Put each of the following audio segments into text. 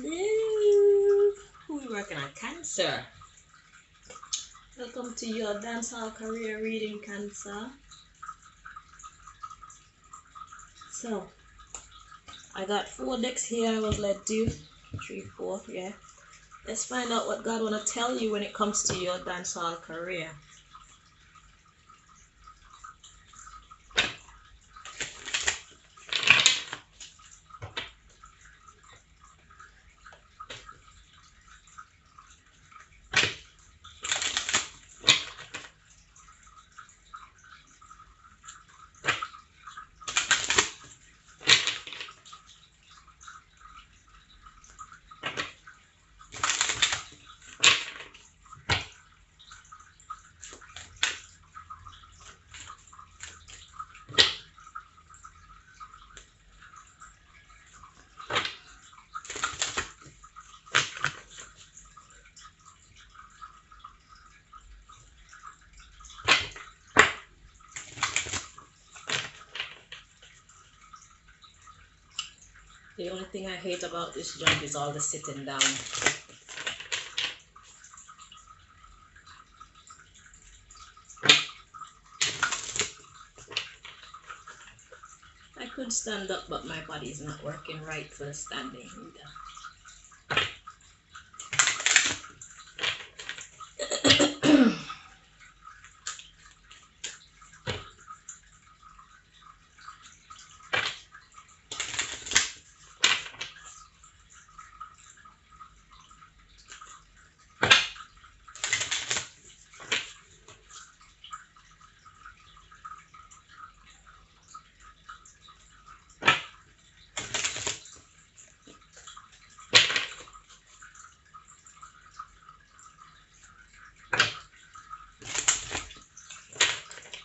Hello. Who we working on? Cancer. Welcome to your Dancehall Career reading, Cancer. So, I got 4 decks here. I was led to 3, 4, yeah. Let's find out what God wanna tell you when it comes to your dancehall career. The only thing I hate about this job is all the sitting down. I could stand up, but my body's not working right for standing either.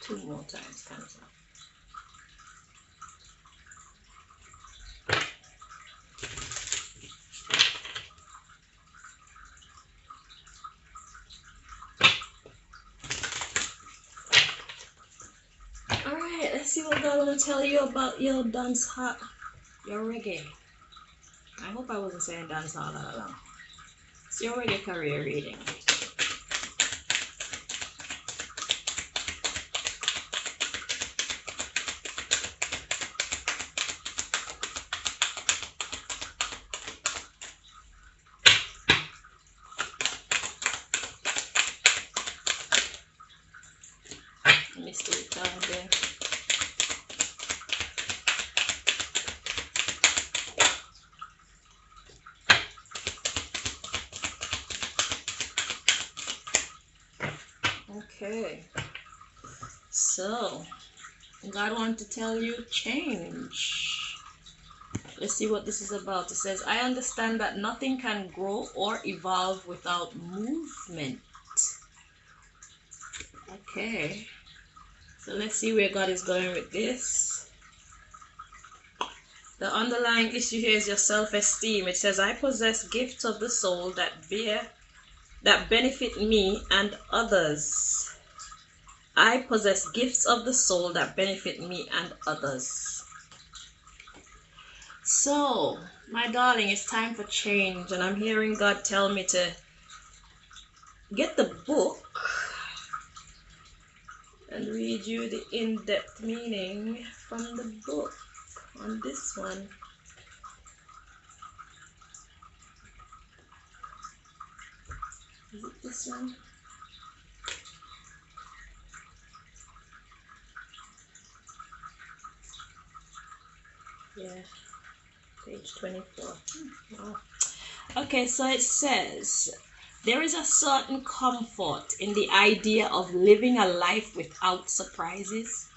Two more times, Cancer. Alright, let's see what God will tell you about your dancehall, your reggae. I hope I wasn't saying dancehall all along. It's your reggae career reading. Mystery card there. Okay, so God wanted to tell you change. Let's see what this is about. It says, I understand that nothing can grow or evolve without movement. Okay, so let's see where God is going with this. The underlying issue here is your self-esteem. It says, I possess gifts of the soul that benefit me and others. I possess gifts of the soul that benefit me and others. So, my darling, it's time for change, and I'm hearing God tell me to get the book and read you the in-depth meaning from the book on this one. Is it this one? Yeah, page 24. Wow. Okay, so it says, there is a certain comfort in the idea of living a life without surprises.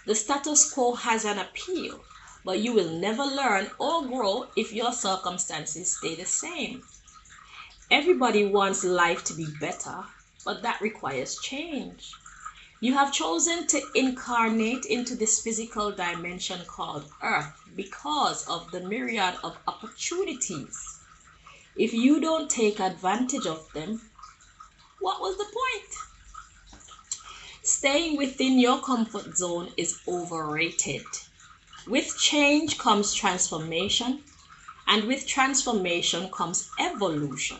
The status quo has an appeal, but you will never learn or grow if your circumstances stay the same. Everybody wants life to be better, but that requires change. You have chosen to incarnate into this physical dimension called Earth because of the myriad of opportunities. If you don't take advantage of them, what was the point? Staying within your comfort zone is overrated. With change comes transformation, And with transformation comes evolution.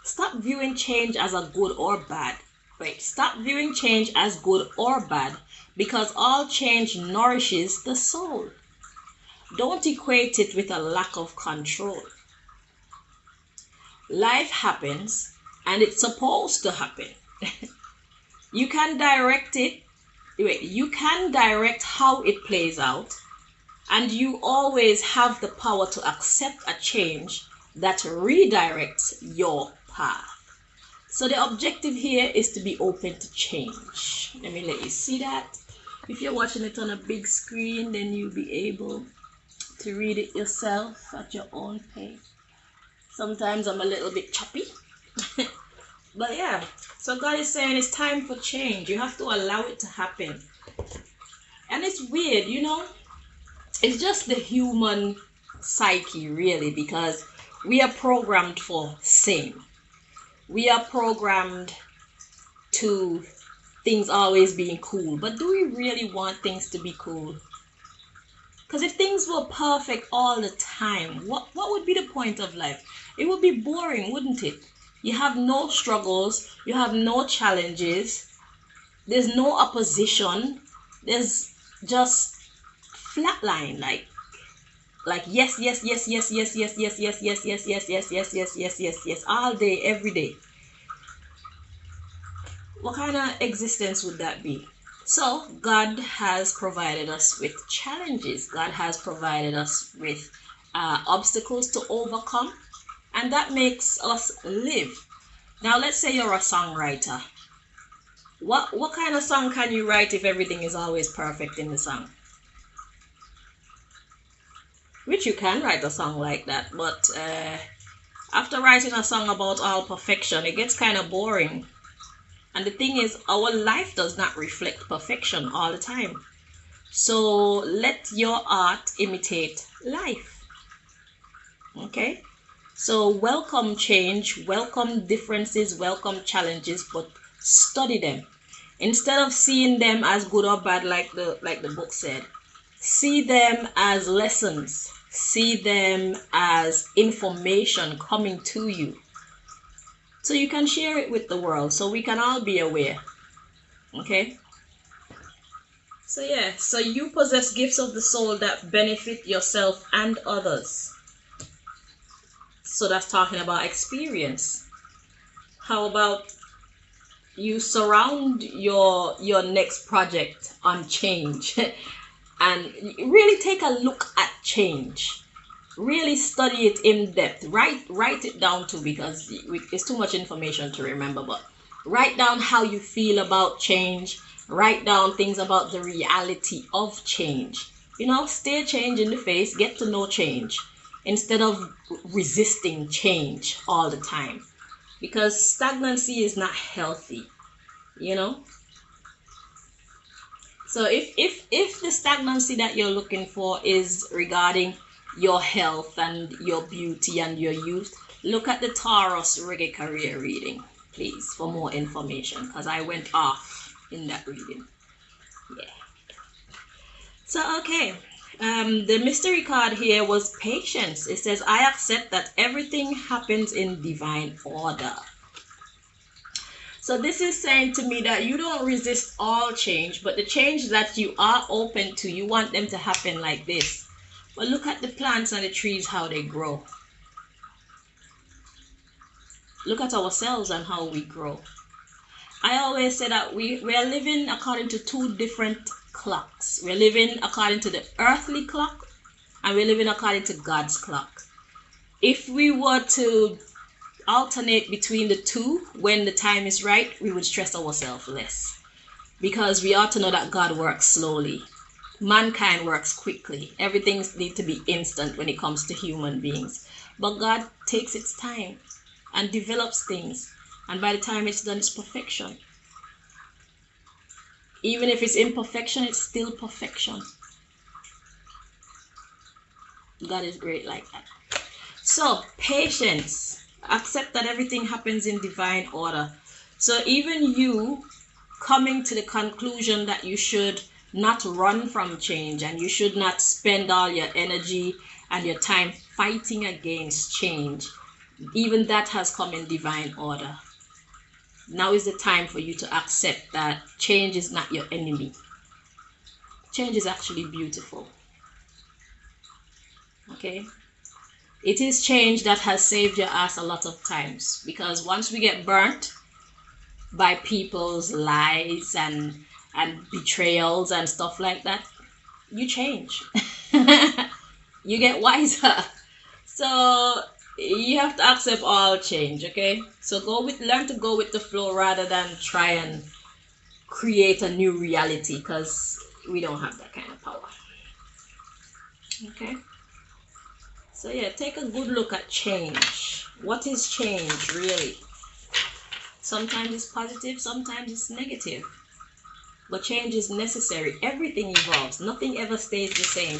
Stop viewing change as a good or bad. Stop viewing change as good or bad, because all change nourishes the soul. Don't equate it with a lack of control. Life happens, and it's supposed to happen. You can direct it. You can direct how it plays out, and you always have the power to accept a change that redirects your path. So the objective here is to be open to change. Let me let you see that. If you're watching it on a big screen, then you'll be able to read it yourself at your own pace. Sometimes I'm a little bit choppy. But yeah, so God is saying it's time for change. You have to allow it to happen. And it's weird, you know. It's just the human psyche, really, because we are programmed for sin. We are programmed to things always being cool. But do we really want things to be cool? Because if things were perfect all the time, what would be the point of life? It would be boring, wouldn't it? You have no struggles. You have no challenges. There's no opposition. There's just flatline, like yes, yes, yes, yes, yes, yes, yes, yes, yes, yes, yes, yes, yes, yes, yes, yes, yes, all day, every day. What kind of existence would that be? So God has provided us with challenges. God has provided us with obstacles to overcome, and that makes us live. Now, let's say you're a songwriter. What kind of song can you write if everything is always perfect in the song? Which you can write a song like that, but after writing a song about all perfection, it gets kind of boring. And the thing is, our life does not reflect perfection all the time. So let your art imitate life. Okay? So welcome change, welcome differences, welcome challenges, but study them. Instead of seeing them as good or bad, like the book said, see them as lessons. See them as information coming to you, so you can share it with the world, so we can all be aware. Okay? So yeah, so you possess gifts of the soul that benefit yourself and others. So that's talking about experience. How about you surround your next project on change and really take a look at change. Really study it in depth. Write it down too, because it's too much information to remember. But write down how you feel about change. Write down things about the reality of change. You know, stare change in the face. Get to know change instead of resisting change all the time, because stagnancy is not healthy. You know. So if the stagnancy that you're looking for is regarding your health and your beauty and your youth, look at the Taurus REGGAE Career reading, please, for more information, because I went off in that reading. Yeah. So, okay. The mystery card here was patience. It says, I accept that everything happens in divine order. So this is saying to me that you don't resist all change, but the change that you are open to, you want them to happen like this. But look at the plants and the trees, how they grow. Look at ourselves and how we grow. I always say that we are living according to two different clocks. We're living according to the earthly clock, and we're living according to God's clock. If we were to alternate between the two when the time is right, we would stress ourselves less, because we ought to know that God works slowly. Mankind works quickly. Everything needs to be instant when it comes to human beings, but God takes its time and develops things, and by the time it's done, it's perfection. Even if it's imperfection, it's still perfection. God is great like that. So patience. Accept that everything happens in divine order. So even you coming to the conclusion that you should not run from change, and you should not spend all your energy and your time fighting against change, even that has come in divine order. Now is the time for you to accept that change is not your enemy. Change is actually beautiful. Okay? It is change that has saved your ass a lot of times, because once we get burnt by people's lies and betrayals and stuff like that, you change. You get wiser. So you have to accept all change, okay? So learn to go with the flow rather than try and create a new reality, because we don't have that kind of power. Okay? So yeah, take a good look at change. What is change really? Sometimes it's positive, sometimes it's negative. But change is necessary. Everything evolves. Nothing ever stays the same.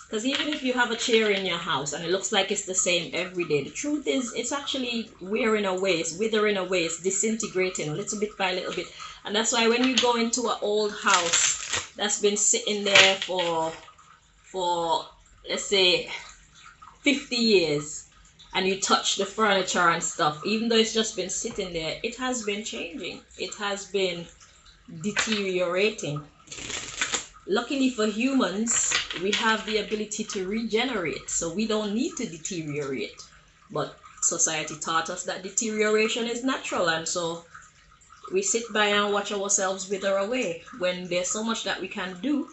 Because even if you have a chair in your house and it looks like it's the same every day, the truth is it's actually wearing away, it's withering away, it's disintegrating little bit by little bit. And that's why when you go into an old house that's been sitting there for let's say 50 years, and you touch the furniture and stuff, even though it's just been sitting there, it has been changing. It has been deteriorating. Luckily for humans, we have the ability to regenerate, so we don't need to deteriorate. But society taught us that deterioration is natural, and so we sit by and watch ourselves wither away when there's so much that we can do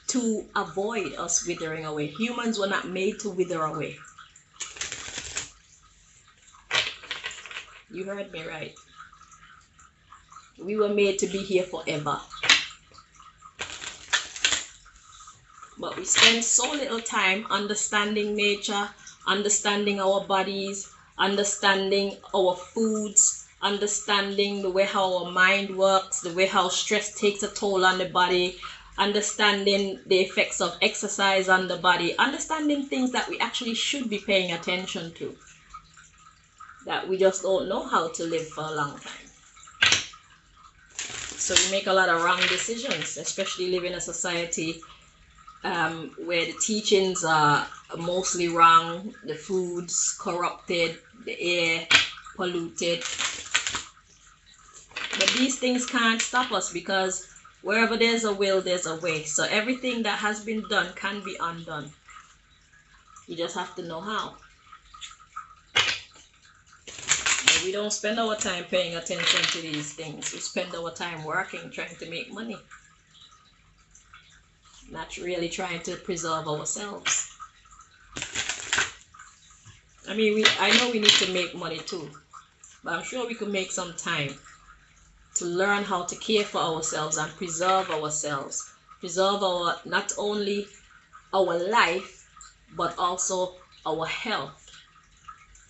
to avoid us withering away. Humans were not made to wither away. You heard me right. We were made to be here forever. But we spend so little time understanding nature, understanding our bodies, understanding our foods, understanding the way how our mind works, the way how stress takes a toll on the body, understanding the effects of exercise on the body, understanding things that we actually should be paying attention to, that we just don't know how to live for a long time. So we make a lot of wrong decisions, especially live in a society where the teachings are mostly wrong, the food's corrupted, the air polluted. But these things can't stop us, because wherever there's a will, there's a way. So everything that has been done can be undone. You just have to know how. And we don't spend our time paying attention to these things. We spend our time working, trying to make money, not really trying to preserve ourselves. I mean, I know we need to make money too, but I'm sure we could make some time to learn how to care for ourselves and preserve ourselves. Preserve not only our life, but also our health.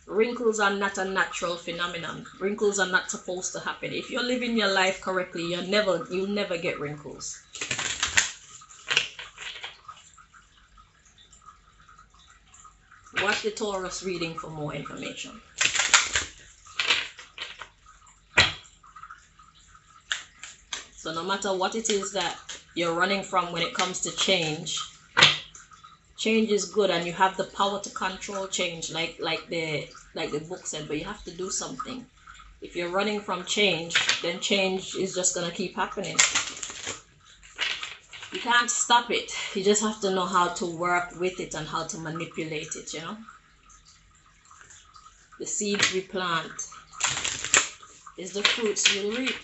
Wrinkles are not a natural phenomenon. Wrinkles are not supposed to happen. If you're living your life correctly, you'll never get wrinkles. Watch the Taurus reading for more information. So no matter what it is that you're running from when it comes to change, change is good, and you have the power to control change, like the book said, but you have to do something. If you're running from change, then change is just gonna keep happening. You can't stop it. You just have to know how to work with it and how to manipulate it, you know? The seeds we plant is the fruits we'll reap.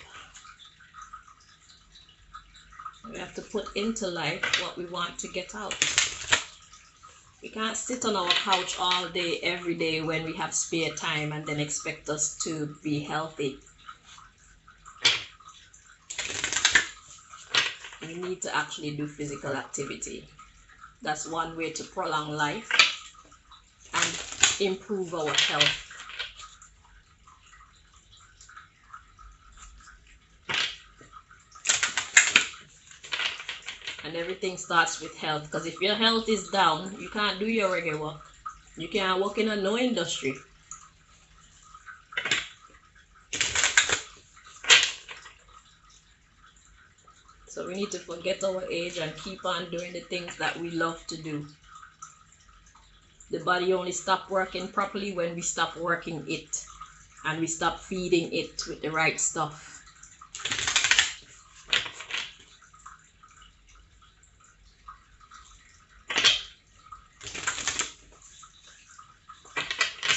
We have to put into life what we want to get out. We can't sit on our couch all day, every day when we have spare time and then expect us to be healthy. We need to actually do physical activity. That's one way to prolong life and improve our health. And everything starts with health, because if your health is down, you can't do your reggae work. You can't work in no industry. So we need to forget our age and keep on doing the things that we love to do. The body only stops working properly when we stop working it and we stop feeding it with the right stuff.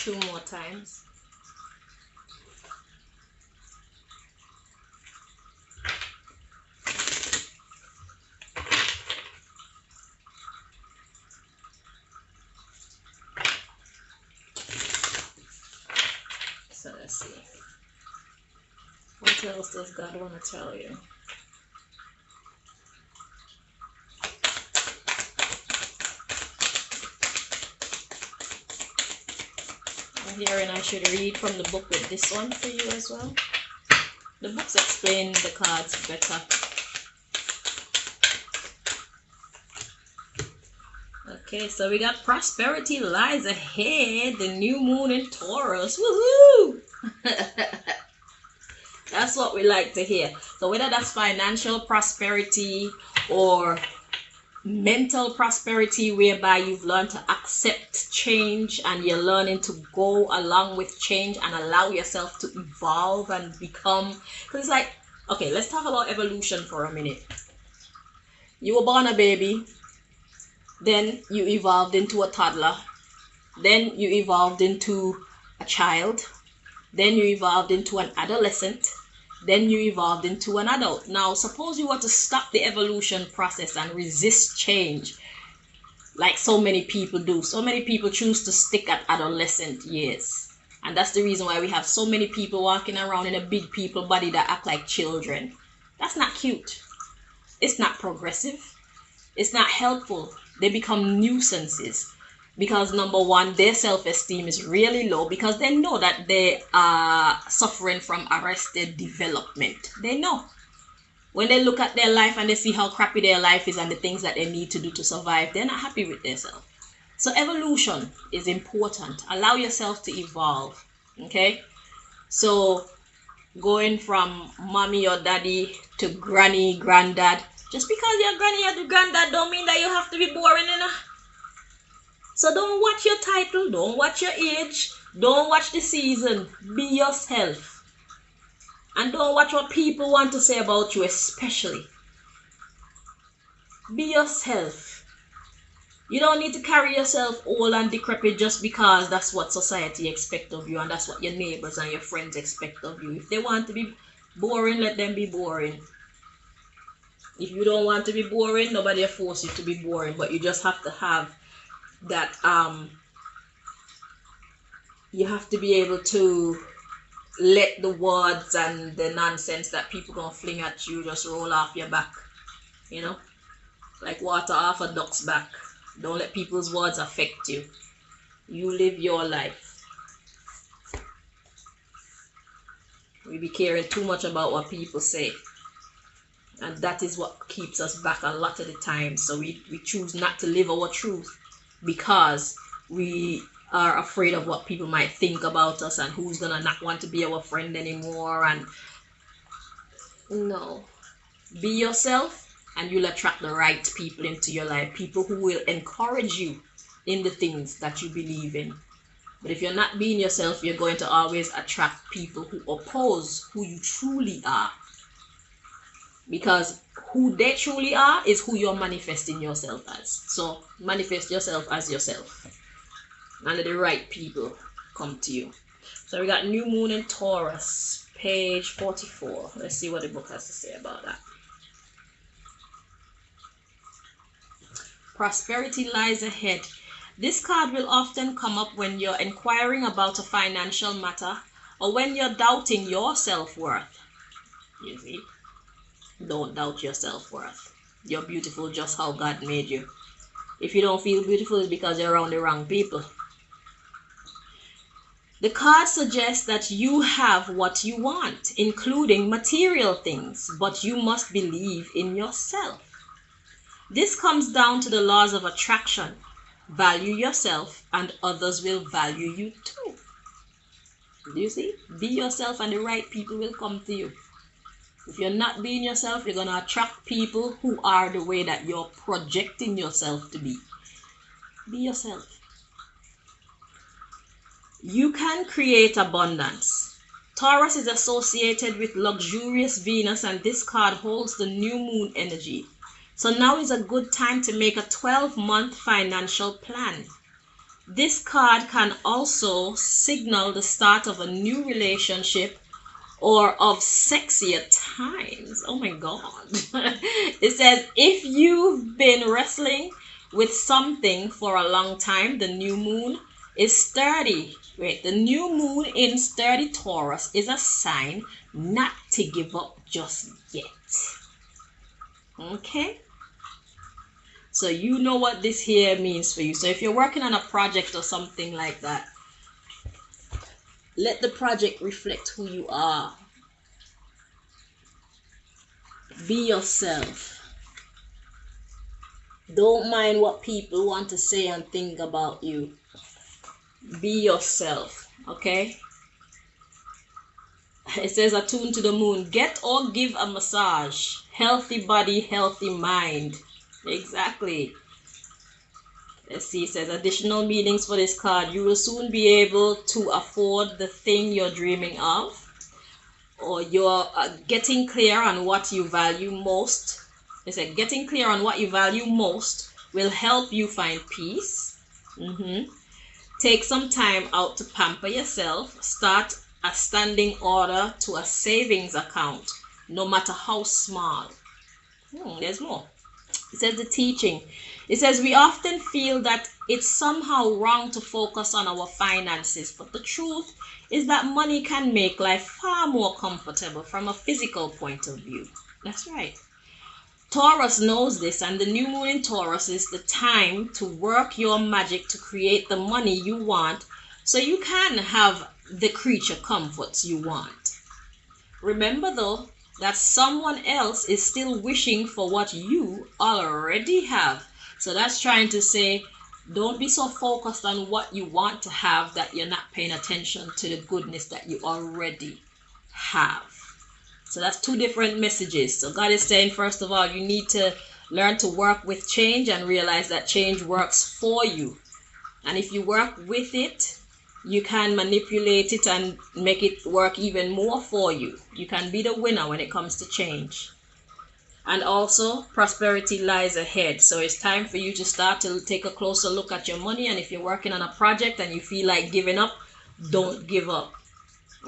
Two more times. So let's see. What else does God want to tell you? I'm hearing I should read from the book with this one for you as well. The books explain the cards better. Okay, so we got prosperity lies ahead, the new moon in Taurus. Woohoo! That's what we like to hear. So whether that's financial prosperity or mental prosperity, whereby you've learned to accept change and you're learning to go along with change and allow yourself to evolve and become, because it's like, okay, let's talk about evolution for a minute. You were born a baby, then you evolved into a toddler, then you evolved into a child, then you evolved into an adolescent, then you evolved into an adult. Now, suppose you were to stop the evolution process and resist change, like so many people do. So many people choose to stick at adolescent years. And that's the reason why we have so many people walking around in a big people body that act like children. That's not cute. It's not progressive. It's not helpful. They become nuisances. Because number one, their self-esteem is really low because they know that they are suffering from arrested development. They know. When they look at their life and they see how crappy their life is and the things that they need to do to survive, they're not happy with themselves. So evolution is important. Allow yourself to evolve. Okay? So going from mommy or daddy to granny, granddad, just because you're granny or granddad don't mean that you have to be boring, you know? So don't watch your title, don't watch your age, don't watch the season. Be yourself. And don't watch what people want to say about you, especially. Be yourself. You don't need to carry yourself old and decrepit just because that's what society expects of you and that's what your neighbors and your friends expect of you. If they want to be boring, let them be boring. If you don't want to be boring, nobody will force you to be boring, but you just have to have that you have to be able to let the words and the nonsense that people gonna fling at you just roll off your back, you know, like water off a duck's back. Don't let people's words affect you. You live your life. We be caring too much about what people say, and that is what keeps us back a lot of the time. So we choose not to live our truth because we are afraid of what people might think about us and who's gonna not want to be our friend anymore. And no, be yourself and you'll attract the right people into your life, people who will encourage you in the things that you believe in. But if you're not being yourself, you're going to always attract people who oppose who you truly are, because who they truly are is who you're manifesting yourself as. So manifest yourself as yourself and let the right people come to you. So we got new moon in Taurus, page 44. Let's see what the book has to say about that. Prosperity lies ahead. This card will often come up when you're inquiring about a financial matter or when you're doubting your self-worth. You see? Don't doubt your self-worth. You're beautiful just how God made you. If you don't feel beautiful, it's because you're around the wrong people. The card suggests that you have what you want, including material things, but you must believe in yourself. This comes down to the laws of attraction. Value yourself and others will value you too. Do you see? Be yourself and the right people will come to you. If you're not being yourself, you're going to attract people who are the way that you're projecting yourself to be. Be yourself. You can create abundance. Taurus is associated with luxurious Venus, and this card holds the new moon energy. So now is a good time to make a 12-month financial plan. This card can also signal the start of a new relationship or of sexier times. Oh my God. It says if you've been wrestling with something for a long time, the new moon is sturdy. Wait, the new moon in sturdy Taurus is a sign not to give up just yet. Okay? So you know what this here means for you. So if you're working on a project or something like that, let the project reflect who you are. Be yourself. Don't mind what people want to say and think about you. Be yourself, okay? It says attune to the moon. Get or give a massage. Healthy body, healthy mind. Exactly. Let's see, it says additional meanings for this card. You will soon be able to afford the thing you're dreaming of, or you're getting clear on what you value most. It said getting clear on what you value most will help you find peace. Take some time out to pamper yourself. Start a standing order to a savings account, no matter how small. There's more. It says the teaching. It says we often feel that it's somehow wrong to focus on our finances, but the truth is that money can make life far more comfortable from a physical point of view. That's right. Taurus knows this, and the new moon in Taurus is the time to work your magic to create the money you want so you can have the creature comforts you want. Remember though, that someone else is still wishing for what you already have. So that's trying to say, don't be so focused on what you want to have that you're not paying attention to the goodness that you already have. So that's two different messages. So God is saying, first of all, you need to learn to work with change and realize that change works for you. And if you work with it, you can manipulate it and make it work even more for you. You can be the winner when it comes to change. And also, prosperity lies ahead. So it's time for you to start to take a closer look at your money. And if you're working on a project and you feel like giving up, don't give up.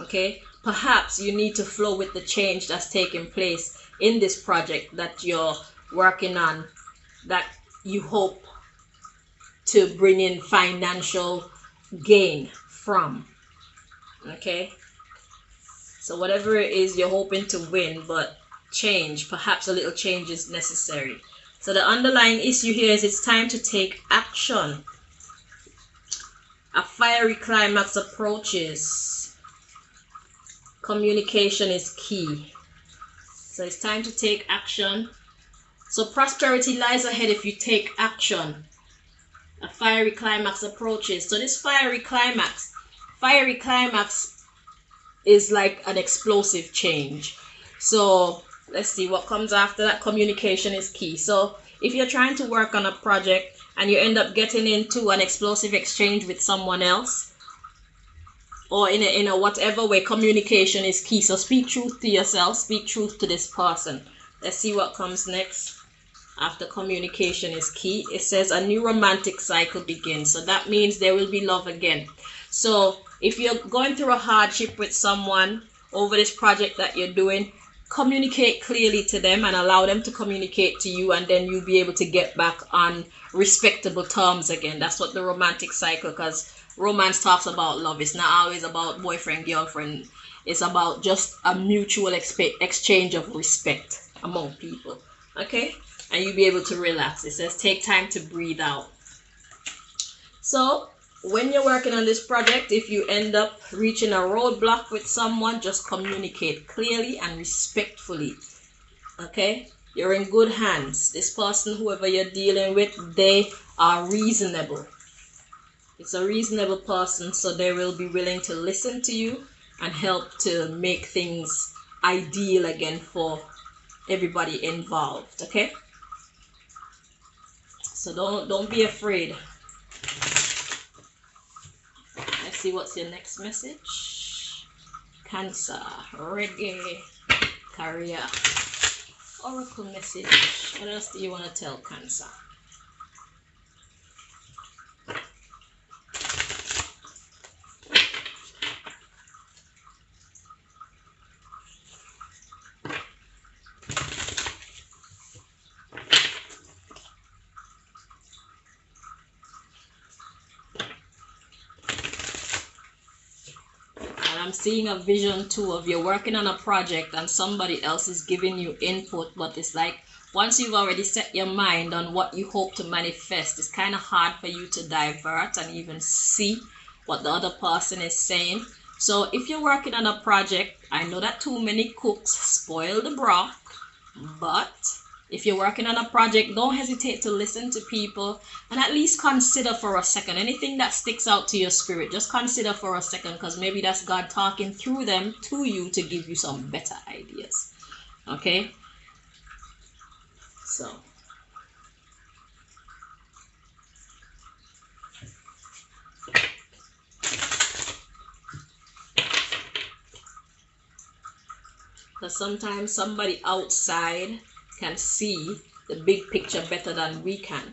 Okay? Perhaps you need to flow with the change that's taking place in this project that you're working on, that you hope to bring in financial gain from. Okay? So whatever it is you're hoping to win, but change, perhaps a little change is necessary. So the underlying issue here is it's time to take action. A fiery climax approaches. Communication is key. So it's time to take action. So prosperity lies ahead if you take action. A fiery climax approaches. So this fiery climax is like an explosive change. So let's see what comes after that. Communication is key. So if you're trying to work on a project and you end up getting into an explosive exchange with someone else, or in a whatever way, communication is key. So speak truth to yourself, speak truth to this person. Let's see what comes next. After communication is key, it says a new romantic cycle begins. So that means there will be love again. So if you're going through a hardship with someone over this project that you're doing, communicate clearly to them and allow them to communicate to you, and then you'll be able to get back on respectable terms again. That's what the romantic cycle, because romance talks about love. It's not always about boyfriend, girlfriend. It's about just a mutual exchange of respect among people. Okay? And you'll be able to relax. It says take time to breathe out. So when you're working on this project, if you end up reaching a roadblock with someone, just communicate clearly and respectfully. Okay? You're in good hands. This person, whoever you're dealing with, they are reasonable. It's a reasonable person, so they will be willing to listen to you and help to make things ideal again for everybody involved. Okay? So don't be afraid. Let's see what's your next message. Cancer, reggae, career, oracle message. What else do you want to tell Cancer? I'm seeing a vision too of you're working on a project and somebody else is giving you input, but it's like once you've already set your mind on what you hope to manifest, it's kind of hard for you to divert and even see what the other person is saying. So if you're working on a project, I know that too many cooks spoil the broth, but if you're working on a project, don't hesitate to listen to people and at least consider for a second. Anything that sticks out to your spirit, just consider for a second, because maybe that's God talking through them to you to give you some better ideas. Okay? So. Because sometimes somebody outside can see the big picture better than we can.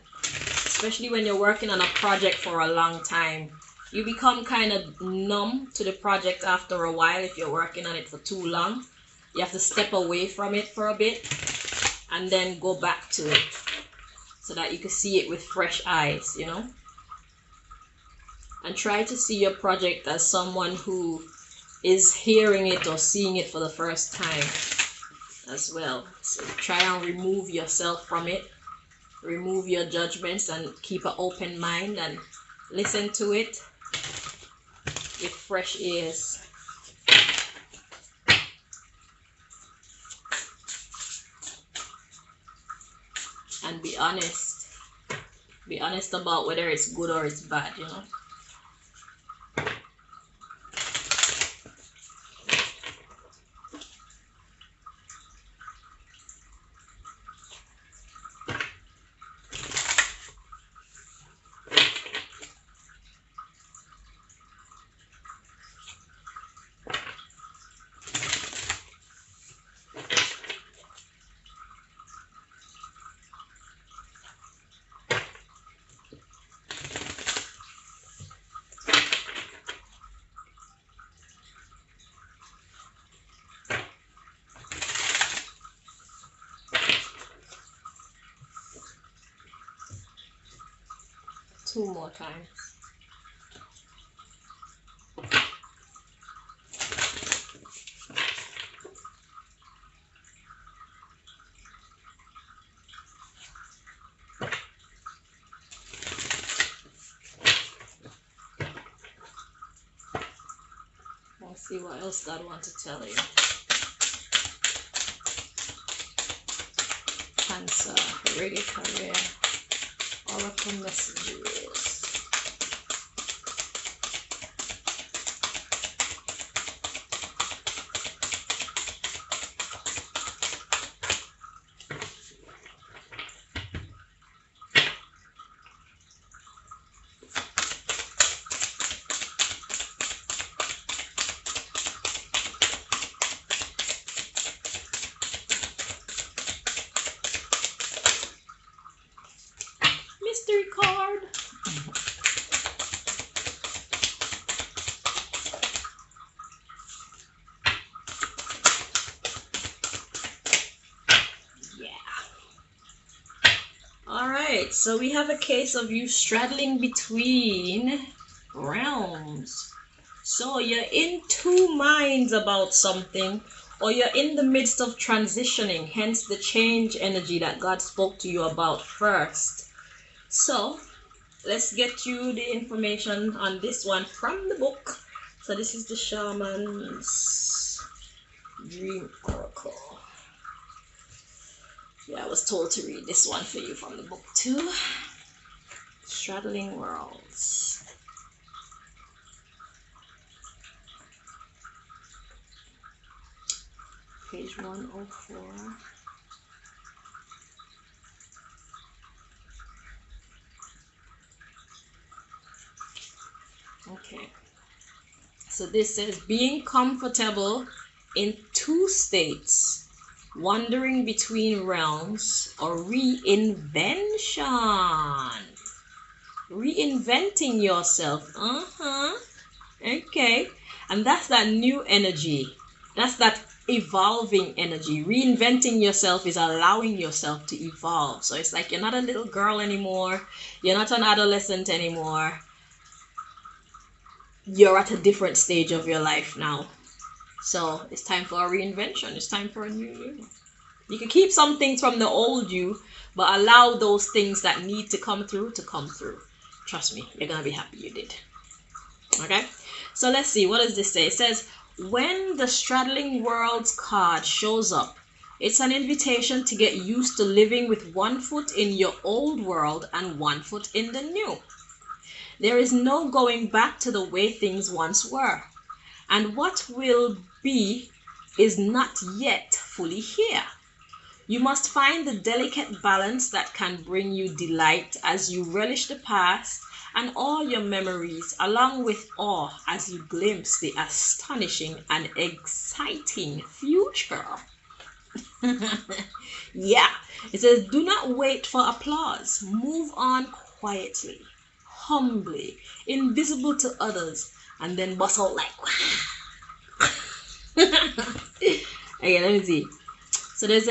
Especially when you're working on a project for a long time. You become kind of numb to the project after a while if you're working on it for too long. You have to step away from it for a bit and then go back to it so that you can see it with fresh eyes, you know. And try to see your project as someone who is hearing it or seeing it for the first time as well. So try and remove yourself from it, remove your judgments, and keep an open mind and listen to it with fresh ears. And be honest. Be honest about whether it's good or it's bad, you know. 2 more times. Let's see what else God wants to tell you. Cancer, REGGAE career, oracle messages. Mystery card. Yeah. All right, so we have a case of you straddling between realms. So you're in 2 minds about something, or you're in the midst of transitioning, hence the change energy that God spoke to you about first. So let's get you the information on this one from the book. So this is the Shaman's Dream Oracle. Yeah, I was told to read this one for you from the book too. Straddling Worlds. Page 104. Okay. So this says being comfortable in two states, wandering between realms, or reinvention. Reinventing yourself. Okay. And that's that new energy. That's that evolving energy. Reinventing yourself is allowing yourself to evolve. So it's like you're not a little girl anymore. You're not an adolescent anymore. You're at a different stage of your life now. So it's time for a reinvention. It's time for a new you. You can keep some things from the old you, but allow those things that need to come through to come through. Trust me, you're going to be happy you did. Okay? So let's see. What does this say? It says, when the Straddling Worlds card shows up, it's an invitation to get used to living with one foot in your old world and one foot in the new. There is no going back to the way things once were. And what will be is not yet fully here. You must find the delicate balance that can bring you delight as you relish the past and all your memories, along with awe as you glimpse the astonishing and exciting future. Yeah, it says, do not wait for applause. Move on quietly, humbly, invisible to others, and then bust out like, okay, let me see. So there's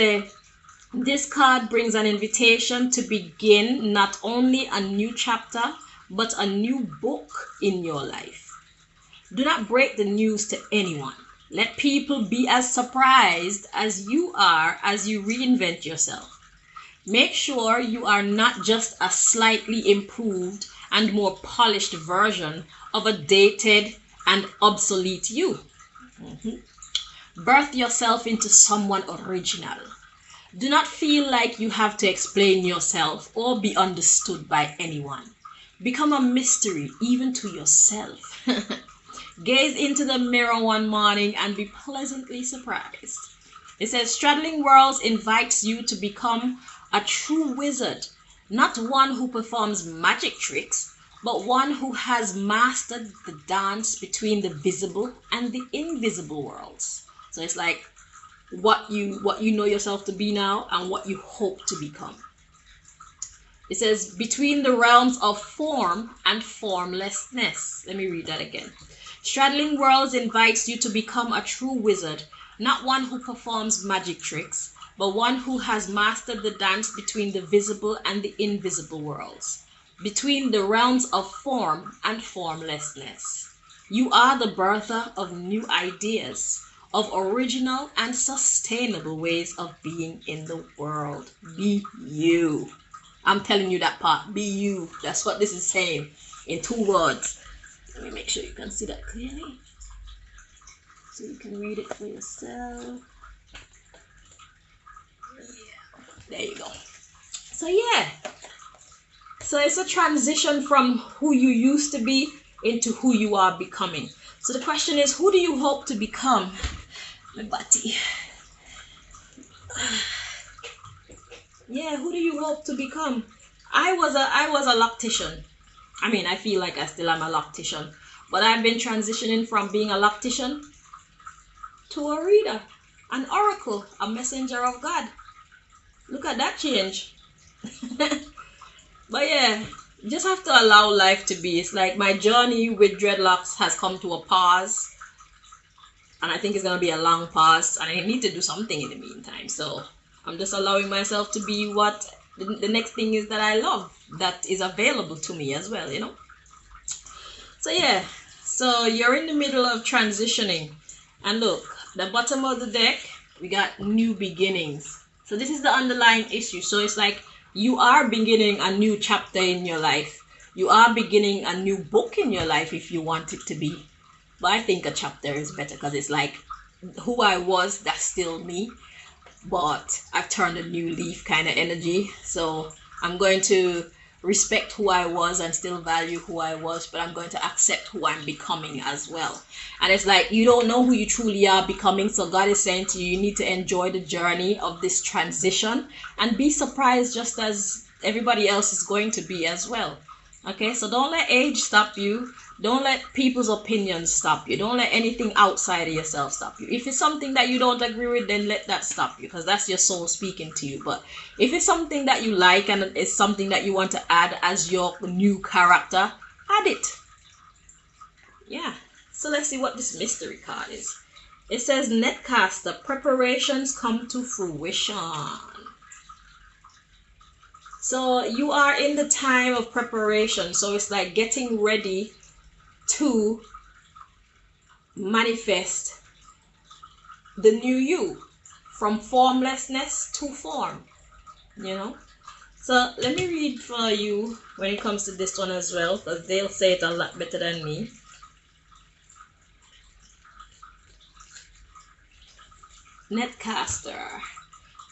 this card brings an invitation to begin not only a new chapter, but a new book in your life. Do not break the news to anyone. Let people be as surprised as you are as you reinvent yourself. Make sure you are not just a slightly improved and more polished version of a dated and obsolete you. Birth yourself into someone original. Do not feel like you have to explain yourself or be understood by anyone. Become a mystery even to yourself. Gaze into the mirror one morning and be pleasantly surprised. It says, Straddling Worlds invites you to become a true wizard, not one who performs magic tricks, but one who has mastered the dance between the visible and the invisible worlds. So it's like what you know yourself to be now and what you hope to become. It says, between the realms of form and formlessness. Let me read that again. Straddling Worlds invites you to become a true wizard, not one who performs magic tricks, but one who has mastered the dance between the visible and the invisible worlds, between the realms of form and formlessness. You are the birther of new ideas, of original and sustainable ways of being in the world. Be you. I'm telling you that part. Be you. That's what this is saying in 2 words. Let me make sure you can see that clearly so you can read it for yourself. Yeah. There you go. So yeah. So it's a transition from who you used to be into who you are becoming. So the question is, who do you hope to become? My body. Yeah, who do you hope to become? I was a loctician. I mean, I feel like I still am a loctician, but I've been transitioning from being a loctician to a reader, an oracle, a messenger of God. Look at that change. But yeah, you just have to allow life to be. It's like my journey with dreadlocks has come to a pause. And I think it's going to be a long pause. And I need to do something in the meantime. So I'm just allowing myself to be what the next thing is that I love. That is available to me as well, you know. So yeah. So you're in the middle of transitioning. And look, the bottom of the deck, we got new beginnings. So this is the underlying issue. So it's like you are beginning a new chapter in your life. You are beginning a new book in your life if you want it to be. But I think a chapter is better because it's like who I was, that's still me. But I've turned a new leaf kind of energy. So I'm going to respect who I was and still value who I was, but I'm going to accept who I'm becoming as well. And it's like you don't know who you truly are becoming. So God is saying to you, you need to enjoy the journey of this transition and be surprised just as everybody else is going to be as well. Okay, so don't let age stop you. Don't let people's opinions stop you. Don't let anything outside of yourself stop you. If it's something that you don't agree with, then let that stop you, because that's your soul speaking to you. But if it's something that you like and it's something that you want to add as your new character, add it. Yeah. So let's see what this mystery card is. It says, Netcaster, preparations come to fruition. So you are in the time of preparation. So it's like getting ready to manifest the new you, from formlessness to form, you know. So let me read for you when it comes to this one as well, because they'll say it a lot better than me. Netcaster.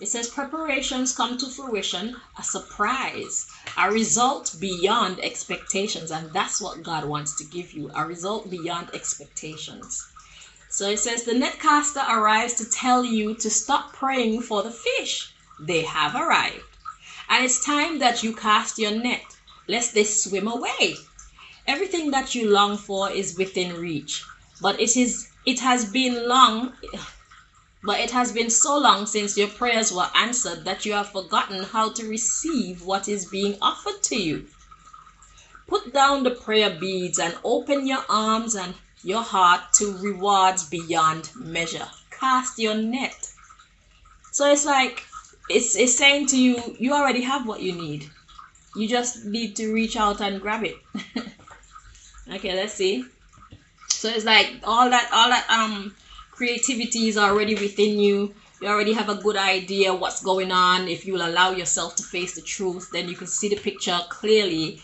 It says preparations come to fruition, a surprise, a result beyond expectations. And that's what God wants to give you, a result beyond expectations. So it says the netcaster arrives to tell you to stop praying for the fish. They have arrived. And it's time that you cast your net, lest they swim away. Everything that you long for is within reach. But it has been so long since your prayers were answered that you have forgotten how to receive what is being offered to you. Put down the prayer beads and open your arms and your heart to rewards beyond measure. Cast your net. So it's like, it's saying to you, you already have what you need. You just need to reach out and grab it. Okay, let's see. So it's like all that creativity is already within you. You already have a good idea what's going on. If you will allow yourself to face the truth, then you can see the picture clearly,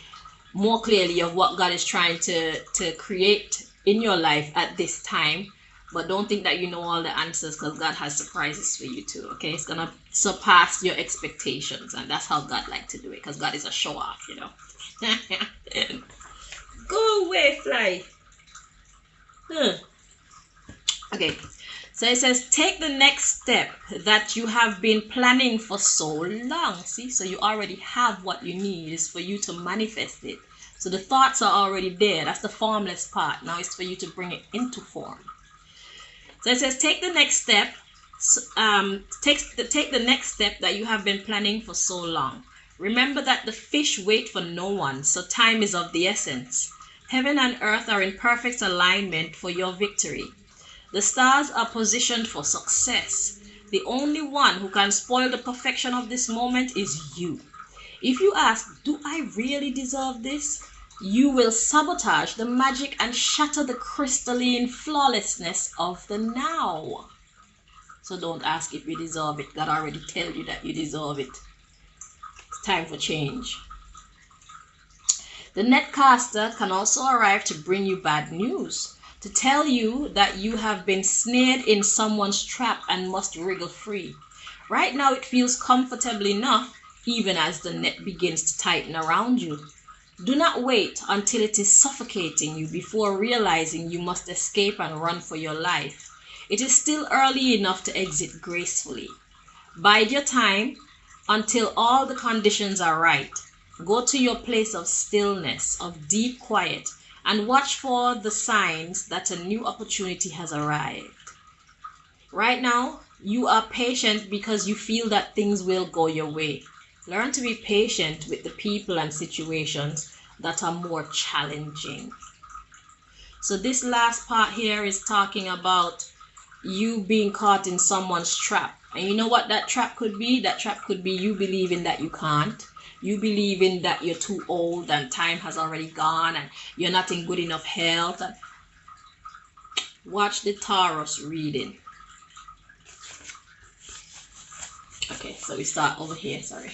more clearly, of what God is trying to create in your life at this time. But don't think that you know all the answers, because God has surprises for you too. Okay, it's gonna surpass your expectations, and that's how God likes to do it, because God is a show off, you know. Go away, fly. Okay, so it says, take the next step that you have been planning for so long. See, so you already have what you need. Is for you to manifest it. So the thoughts are already there. That's the formless part. Now it's for you to bring it into form. So it says, take the next step. Take the next step that you have been planning for so long. Remember that the fish wait for no one, so time is of the essence. Heaven and earth are in perfect alignment for your victory. The stars are positioned for success. The only one who can spoil the perfection of this moment is you. If you ask, do I really deserve this? You will sabotage the magic and shatter the crystalline flawlessness of the now. So don't ask if you deserve it. God already tell you that you deserve it. It's time for change. The netcaster can also arrive to bring you bad news, to tell you that you have been snared in someone's trap and must wriggle free. Right now it feels comfortable enough, even as the net begins to tighten around you. Do not wait until it is suffocating you before realizing you must escape and run for your life. It is still early enough to exit gracefully. Bide your time until all the conditions are right. Go to your place of stillness, of deep quiet, and watch for the signs that a new opportunity has arrived. Right now, you are patient because you feel that things will go your way. Learn to be patient with the people and situations that are more challenging. So this last part here is talking about you being caught in someone's trap. And you know what that trap could be? That trap could be you believing that you can't. You believing that you're too old and time has already gone and you're not in good enough health. And watch the Taurus reading. Okay, so we start over here, sorry.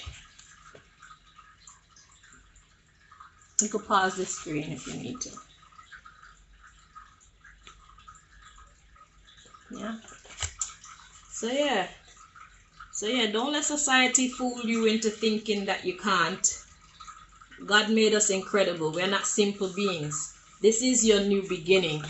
You could pause the screen if you need to. Yeah. So yeah, don't let society fool you into thinking that you can't. God made us incredible. We're not simple beings. This is your new beginning.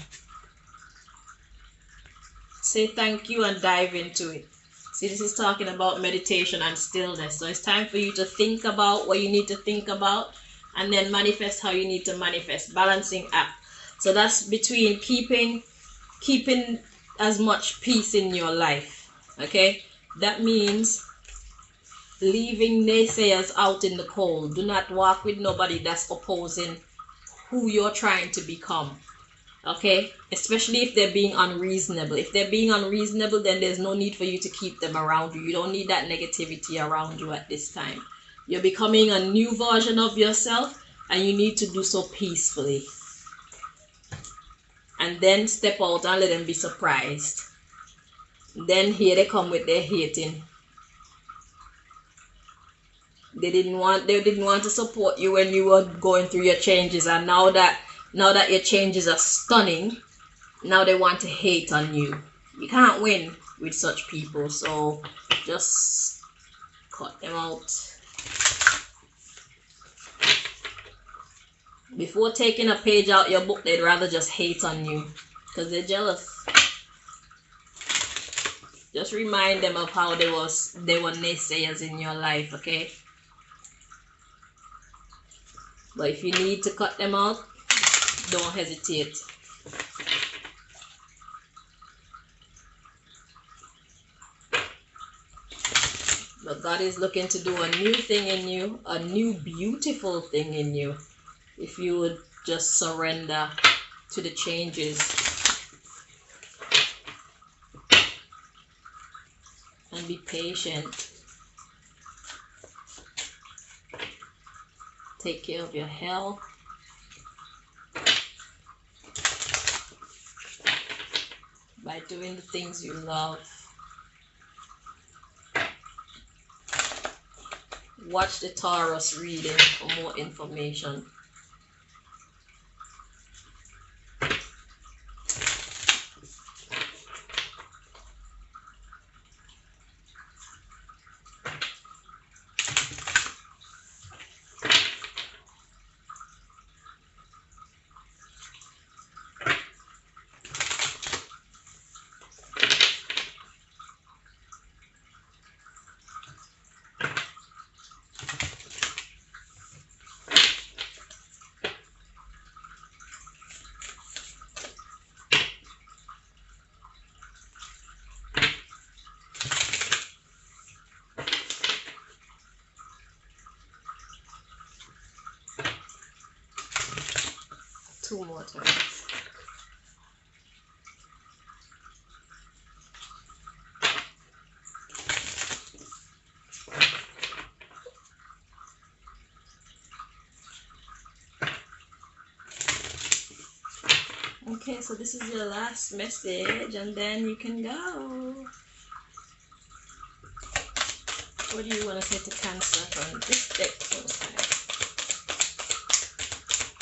Say thank you and dive into it. See, this is talking about meditation and stillness. So it's time for you to think about what you need to think about. and then manifest how you need to manifest. Balancing act. So that's between keeping as much peace in your life. Okay, that means leaving naysayers out in the cold. Do not walk with nobody that's opposing who you're trying to become. Okay, especially if they're being unreasonable. If they're being unreasonable, then there's no need for you to keep them around you. You don't need that negativity around you at this time. You're becoming a new version of yourself, and you need to do so peacefully. And then step out and let them be surprised. Then here they come with their hating. They didn't want to support you when you were going through your changes, and now that your changes are stunning, now they want to hate on you. You can't win with such people, so just cut them out. Before taking a page out your book, they'd rather just hate on you because they're jealous. Just remind them of how they were naysayers in your life, okay? But if you need to cut them out, don't hesitate. But God is looking to do a new thing in you, a new beautiful thing in you, if you would just surrender to the changes and be patient. Take care of your health. By doing the things you love. Watch the Taurus reading for more information. Two more times. Okay, so this is your last message, and then you can go. What do you want to say to Cancer from this deck?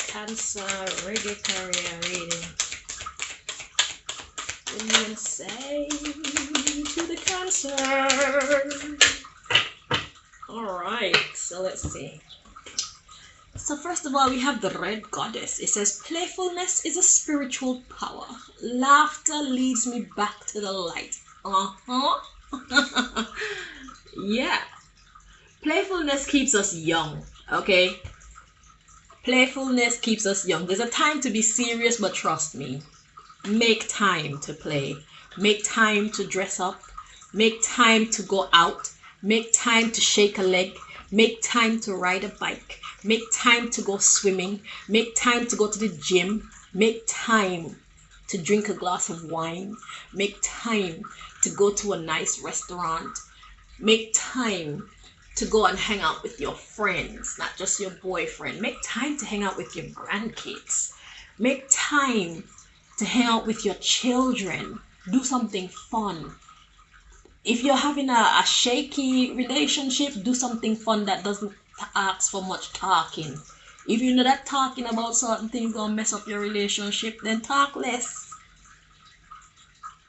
Cancer Reggae Career reading. What do you want to say to the Cancer? Alright, so let's see. So first of all, we have the Red Goddess. It says, playfulness is a spiritual power. Laughter leads me back to the light. Yeah. Playfulness keeps us young, okay? Playfulness keeps us young. There's a time to be serious, but trust me, make time to play. Make time to dress up. Make time to go out. Make time to shake a leg. Make time to ride a bike. Make time to go swimming. Make time to go to the gym. Make time to drink a glass of wine. Make time to go to a nice restaurant. Make time to go and hang out with your friends, not just your boyfriend. Make time to hang out with your grandkids. Make time to hang out with your children. Do something fun. If you're having a shaky relationship, do something fun that doesn't ask for much talking. If you know that talking about certain things gonna mess up your relationship, then talk less.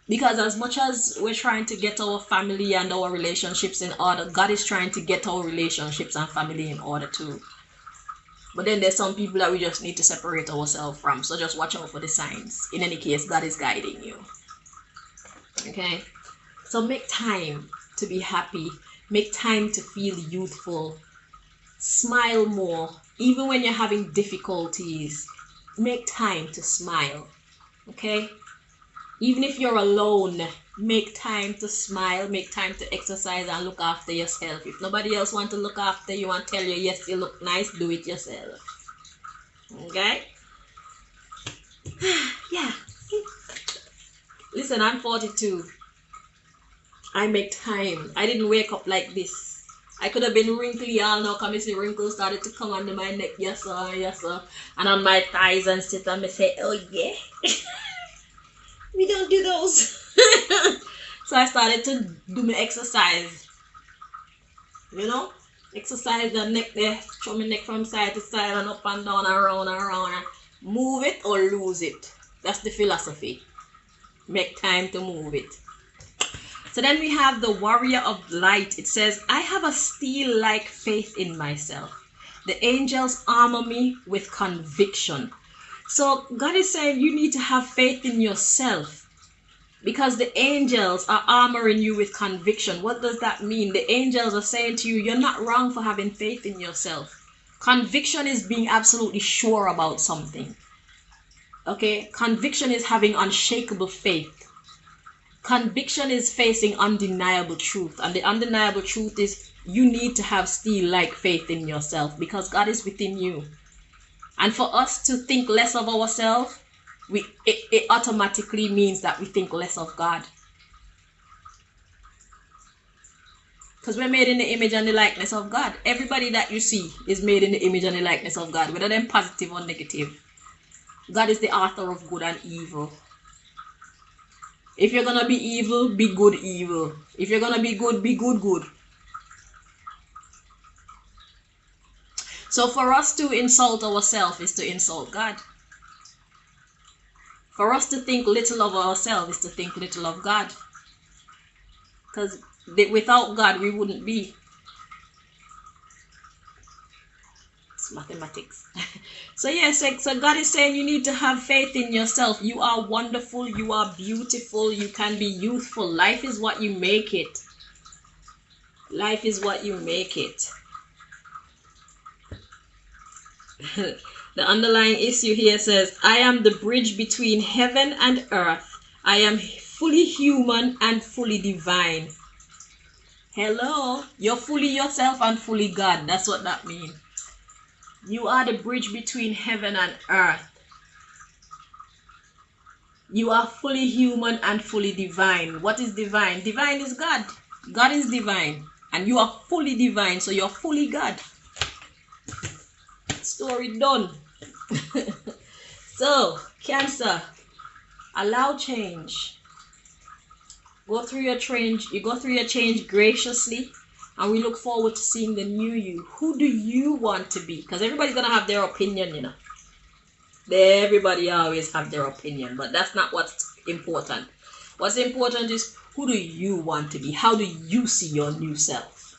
Because as much as we're trying to get our family and our relationships in order, God is trying to get our relationships and family in order too. But then there's some people that we just need to separate ourselves from. So just watch out for the signs. In any case, God is guiding you. Okay? So make time to be happy. Make time to feel youthful. Smile more. Even when you're having difficulties, make time to smile. Okay? Even if you're alone, make time to smile, make time to exercise and look after yourself. If nobody else wants to look after you and tell you, yes, you look nice, do it yourself. Okay? Yeah. Listen, I'm 42. I make time. I didn't wake up like this. I could have been wrinkly all now, because I see wrinkles started to come under my neck, yes sir, yes sir. And on my thighs and stuff, and I say, oh yeah. We don't do those. So I started to do my exercise. You know? Exercise the neck there, throw my neck from side to side and up and down and around and around. And move it or lose it. That's the philosophy. Make time to move it. So then we have the warrior of light. It says, I have a steel-like faith in myself. The angels armor me with conviction. So God is saying you need to have faith in yourself, because the angels are armoring you with conviction. What does that mean? The angels are saying to you, you're not wrong for having faith in yourself. Conviction is being absolutely sure about something. Okay? Conviction is having unshakable faith. Conviction is facing undeniable truth. And the undeniable truth is you need to have steel-like faith in yourself, because God is within you. And for us to think less of ourselves, it automatically means that we think less of God. Because we're made in the image and the likeness of God. Everybody that you see is made in the image and the likeness of God, whether they're positive or negative. God is the author of good and evil. If you're going to be evil, be good evil. If you're going to be good good. So for us to insult ourselves is to insult God. For us to think little of ourselves is to think little of God. Because without God, we wouldn't be. It's mathematics. So yes, so God is saying you need to have faith in yourself. You are wonderful. You are beautiful. You can be youthful. Life is what you make it. Life is what you make it. The underlying issue here says, I am the bridge between heaven and earth. I am fully human and fully divine. Hello? You're fully yourself and fully God. That's what that means. You are the bridge between heaven and earth. You are fully human and fully divine. What is divine? Divine is God. God is divine. And you are fully divine, so you're fully God. Story done. So, Cancer, allow change. Go through your change. You go through your change graciously, and we look forward to seeing the new you. Who do you want to be? Because everybody's gonna have their opinion, you know. Everybody always have their opinion, but that's not what's important. What's important is, who do you want to be? How do you see your new self?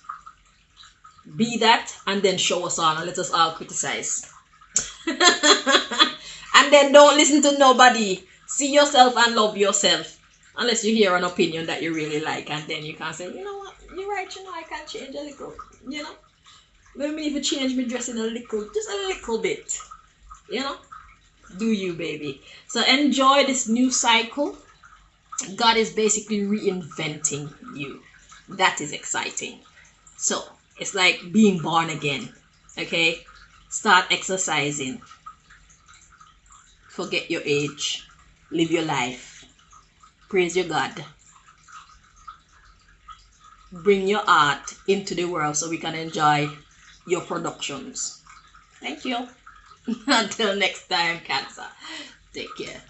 Be that, and then show us all and let us all criticize. And then don't listen to nobody. See yourself and love yourself. Unless you hear an opinion that you really like, and then you can say, you know what, you're right, you know, I can change a little, you know. Let me even change my dressing a little, just a little bit, you know. Do you, baby. So enjoy this new cycle. God is basically reinventing you. That is exciting. So it's like being born again. Okay? Start exercising. Forget your age. Live your life. Praise your God. Bring your art into the world so we can enjoy your productions. Thank you. Until next time, Cancer. Take care.